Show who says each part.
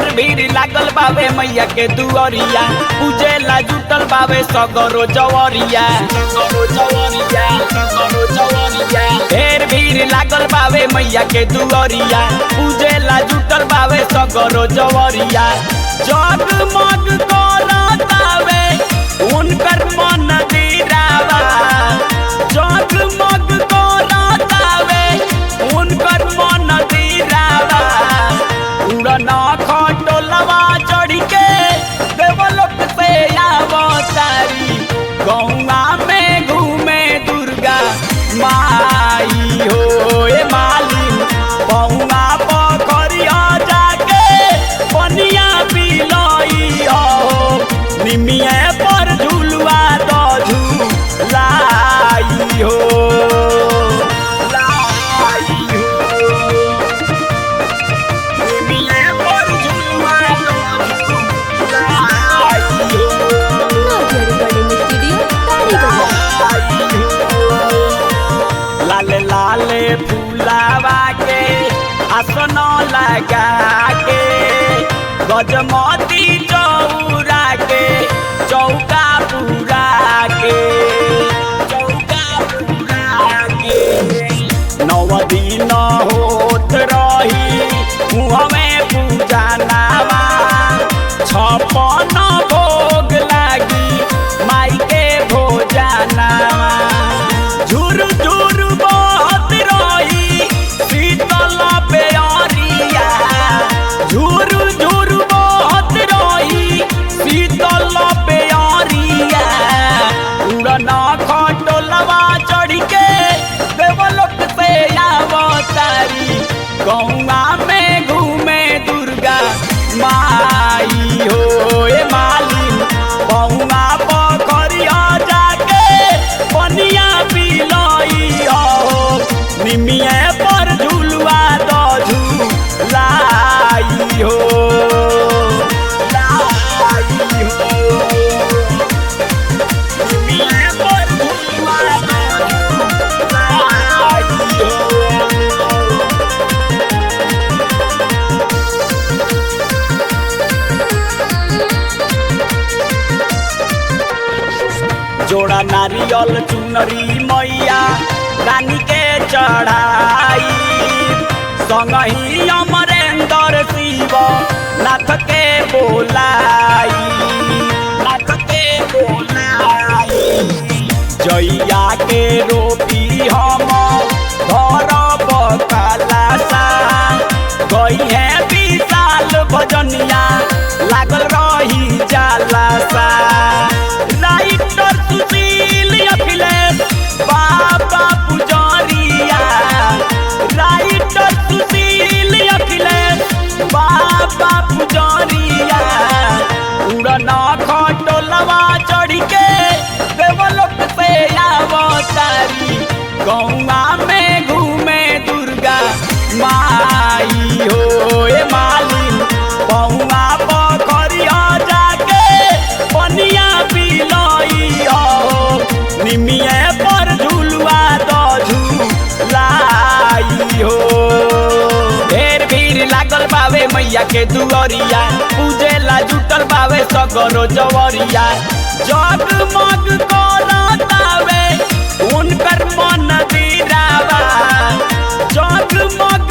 Speaker 1: ढेर भीड़ लागल बावे मैया के दुआरिया पूजेला जुटल बावे सगरो जवरिया ढेर भीड़ लागल बावे मैया के दुआरिया पूजेला जुटल बावे सगरो जवरिया जगमग करतावे उनकर मन दीरावा जगमग करतावे उनकर मन दीरावा उड़ना खटोलवा चढ़ के देवलोक से आवतारी गौवा में घूमे दुर्गा माई हो ए मालिन गौवा पोखरिया जाके पनिया पिलई हो निमिया पर झुलवा दो झूलाई हो लाले लाले फूलावा के आसन लगा के गजमती चौरा के चौका पूरा के नव दिन होत रही मुँह पूजा नावा छपन भोग लागी माई के भोजा नावा झुर झुर बहत रही शीतल बेअरिया झुर झुर बहत रही शीतल बेअरिया उड़ना खटोलवा चढ़ के देवलोक से आवतारी गौवा में घूमे दुर्गा माई हो ए मालिन गौवा पोखरिया जाके पनिया पिलई हो निमिया पर झुलवा दो झूलाई हो निमिया पर झुलवा दो झूलाई हो जोड़ा नारियल चुनरी मैया रानी के चढ़ाई संगही अमरेंद्र शिव नाथ के बोलाई जैया के रोपी हम घर बकलासा गई है विशाल भजनिया लागल रही जालासा राइटर सुशील अखिलेश बाबा पुजारिया राइटर सुशील अखिलेश बाबा पुजारिया उड़ना खटोलवा चढ़ के देवलोक से आवतारी गौवा में घूमे दुर्गा माई हो ए मालिन गौवा पोखरिया जाके पनिया पिलई हो निमिया पर झुलवा दो झूलाई हो ढेर भीड़ लागल बावे मैया के दुआरिया पूजेला जुटल बावे सगरो जवरिया जगमग करतावे उनकर मन दीरावा जगमग